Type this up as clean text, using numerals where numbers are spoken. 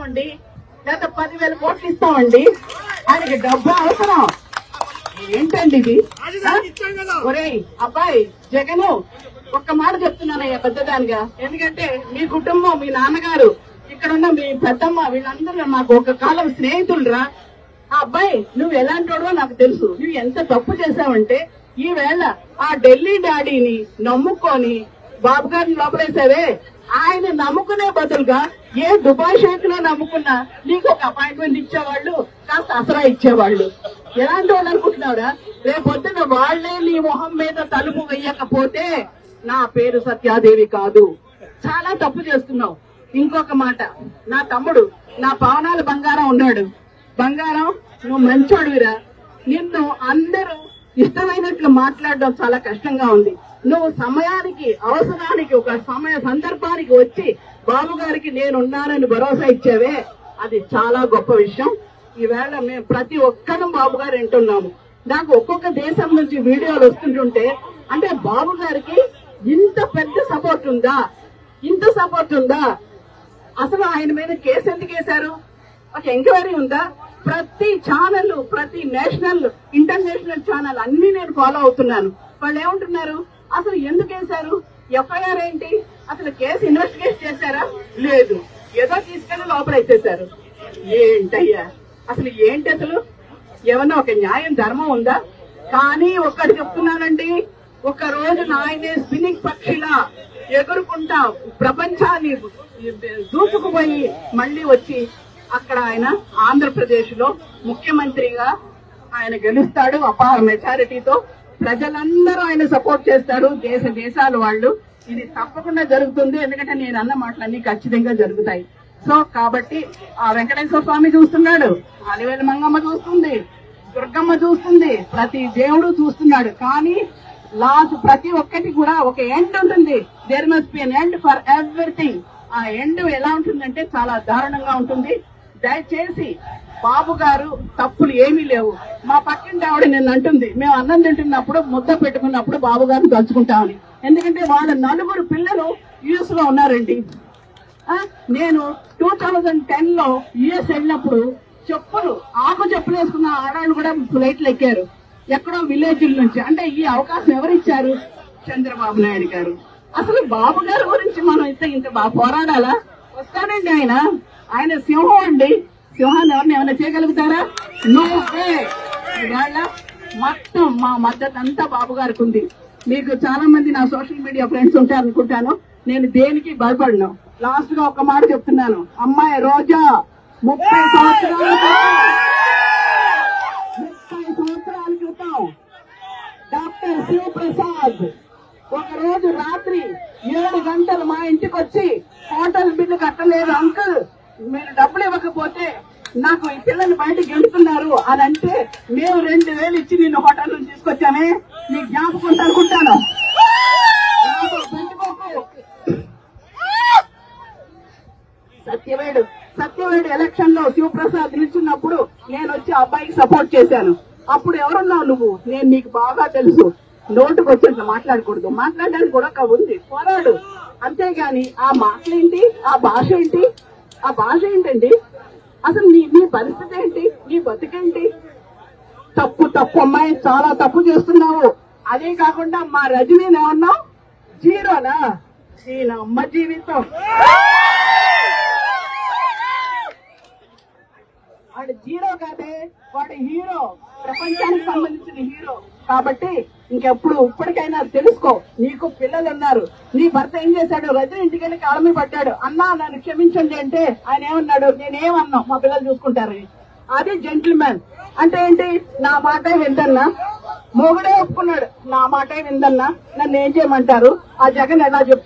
ఇస్తామండి, లేదా 10,000 కోట్లు ఇస్తామండి. ఆయనకి డబ్బు అవసరం ఏంటండి ఇది? ఒరేయ్ అబ్బాయి జగన్, ఒక్క మాట చెప్తున్నానయ్యా పెద్దదానిగా, ఎందుకంటే మీ కుటుంబం, మీ నాన్నగారు, ఇక్కడున్న మీ పెద్దమ్మ, వీళ్ళందరూ మాకు ఒక కాలం స్నేహితులురా. ఆ అబ్బాయి నువ్వు ఎలాంటోడో నాకు తెలుసు. నువ్వు ఎంత తప్పు చేశావంటే ఈవేళ ఆ ఢిల్లీ డాడీని నమ్ముకొని బాబు గారిని లోపలేసావే, ఆయన నమ్ముకునే బదులుగా ఏ దుబాయ్ షేక్ లో నమ్ముకున్నా నీకు ఒక అపాయింట్మెంట్ ఇచ్చేవాళ్ళు, కాస్త అసరా ఇచ్చేవాళ్ళు. ఎలాంటి వాళ్ళు అనుకుంటున్నావురా? రేపొద్దున వాళ్లే నీ మొహం మీద తలుపు వెయ్యకపోతే నా పేరు సత్యాదేవి కాదు. చాలా తప్పు చేస్తున్నావు. ఇంకొక మాట, నా తమ్ముడు నా పవనాల బంగారం ఉన్నాడు. బంగారం, నువ్వు మంచోడువిరా. నిన్ను అందరూ ఇష్టమైనట్లు మాట్లాడడం చాలా కష్టంగా ఉంది. నువ్వు సమయానికి, అవసరానికి, ఒక సందర్భానికి వచ్చి బాబు గారికి నేనున్నానని భరోసా ఇచ్చావే, అది చాలా గొప్ప విషయం. ఈవేళ మేము ప్రతి ఒక్కరూ బాబు గారు వింటున్నాము. నాకు ఒక్కొక్క దేశం నుంచి వీడియోలు వస్తుంటుంటే, అంటే బాబు గారికి ఇంత పెద్ద సపోర్ట్ ఉందా, ఇంత సపోర్ట్ ఉందా? అసలు ఆయన మీద కేసు ఎందుకు వేశారు? ఒక ఎంక్వైరీ ఉందా? ప్రతి ఛానల్, ప్రతి నేషనల్, ఇంటర్నేషనల్ ఛానల్ అన్ని నేను ఫాలో అవుతున్నాను. వాళ్ళు ఏమంటున్నారు? అసలు ఎందుకు వేశారు? ఎఫ్ఐఆర్ ఏంటి? అసలు కేసు ఇన్వెస్టిగేట్ చేశారా? లేదు, ఏదో తీసుకెళ్లి లోపల వేసేశారు. ఏంటయ్యా అసలు ఏంటి? అసలు ఏమన్నా ఒక న్యాయం, ధర్మం ఉందా? కానీ ఒక్కటి చెప్తున్నానండి, ఒక రోజు ఆయనే స్పిన్నింగ్ పక్షిలా ఎగురుకుంటా ప్రపంచాన్ని దూసుకుపోయి మళ్లీ వచ్చి అక్కడ ఆయన ఆంధ్రప్రదేశ్ లో ముఖ్యమంత్రిగా ఆయన గెలుస్తాడు అపార మెజారిటీతో. ప్రజలందరూ ఆయన సపోర్ట్ చేస్తారు, దేశాల వాళ్ళు. ఇది తప్పకుండా జరుగుతుంది, ఎందుకంటే నేను అన్న మాటలన్నీ ఖచ్చితంగా జరుగుతాయి. సో కాబట్టి ఆ వెంకటేశ్వర స్వామి చూస్తున్నాడు, అలివేలు మంగమ్మ చూస్తుంది, దుర్గమ్మ చూస్తుంది, ప్రతి దేవుడు చూస్తున్నాడు. కానీ లాస్ట్ ప్రతి ఒక్కటి కూడా ఒక ఎండ్ ఉంటుంది. There must be an end for everything. ఆ ఎండ్ ఎలా ఉంటుందంటే చాలా దారుణంగా ఉంటుంది. దయచేసి బాబు గారు తప్పులు ఏమీ లేవు. మా పక్కింటి ఆవిడ నిన్న అంటుంది, మేము అన్నం తింటున్నప్పుడు ముద్ద పెట్టుకున్నప్పుడు బాబు గారిని తలుచుకుంటామని. ఎందుకంటే వాళ్ళ 4 పిల్లలు యుఎస్ లో ఉన్నారండి. నేను 2010 లో యుఎస్ వెళ్ళినప్పుడు ఆకు చెప్పులు వేసుకున్న ఆడవాళ్ళు కూడా ఫ్లైట్లు ఎక్కారు, ఎక్కడో విలేజ్ల నుంచి. అంటే ఈ అవకాశం ఎవరిచ్చారు? చంద్రబాబు నాయుడు గారు. అసలు బాబు గారి గురించి మనం ఇంత బాగా పోరాడాలా? వస్తాడండి ఆయన సింహం అండి. సింహాన్ని ఎవరిని ఏమైనా చేయగలుగుతారా? నువ్వే. ఇవాళ మొత్తం మా మద్దతు అంతా బాబు గారికి ఉంది. మీకు చాలా మంది నా సోషల్ మీడియా ఫ్రెండ్స్ ఉంటారు అనుకుంటాను. నేను దేనికి భయపడను. లాస్ట్ గా ఒక మాట చెప్తున్నాను. అమ్మాయి రోజా 30 సంవత్సరాల క్రితం డాక్టర్ శివప్రసాద్ ఒక రోజు రాత్రి 7 గంటలు మా ఇంటికి వచ్చి, హోటల్ బిల్లు కట్టలేదు అంకుల్, మీరు డబ్బులు ఇవ్వకపోతే నాకు ఈ పిల్లలు బయటకు గెలుతున్నారు అని అంటే, మేము 2,000 ఇచ్చి నిన్ను హోటల్ నుంచి తీసుకొచ్చామే, నీ జ్ఞాపకం అనుకుంటాను. సత్యవేడు ఎలక్షన్ లో శివప్రసాద్ నిల్చున్నప్పుడు నేను వచ్చి అబ్బాయికి సపోర్ట్ చేశాను. అప్పుడు ఎవరున్నావు నువ్వు? నేను నీకు బాగా తెలుసు. నోటుకు వచ్చేంత మాట్లాడకూడదు, మాట్లాడడానికి కూడా ఉంది, పోరాడు. అంతేగాని ఆ మాటలేంటి, ఆ భాష ఏంటి, ఆ భాష ఏంటండి? అసలు నీ పరిస్థితి ఏంటి, నీ బతుకేంటి? తప్పు అమ్మాయి, చాలా తప్పు చేస్తున్నావు. అదే కాకుండా మా రజనీని ఏమన్నావు? జీరోనా? దీని అమ్మ జీవితం. వాడు జీరో కాదే, వాడు హీరో, ప్రపంచానికి సంబంధించిన హీరో. కాబట్టి ఇప్పటికైనా తెలుసుకో. నీకు పిల్లలు ఉన్నారు, నీ భర్త ఏం చేశాడు? రజని ఇంటికి వెళ్ళి కాళ్ళ మీద పడ్డాడు, అన్నా నన్ను క్షమించండి అంటే ఆయన ఏమన్నాడు? నేనేమన్నా, మా పిల్లలు చూసుకుంటారని. అది జెంటిల్మెన్ అంటే ఏంటి? నా మాటే విందన్నా. మొగుడే ఒప్పుకున్నాడు, నా మాటే విందన్నా, నన్ను ఏం చేయమంటారు? ఆ జగన్ ఎలా చెప్తారు?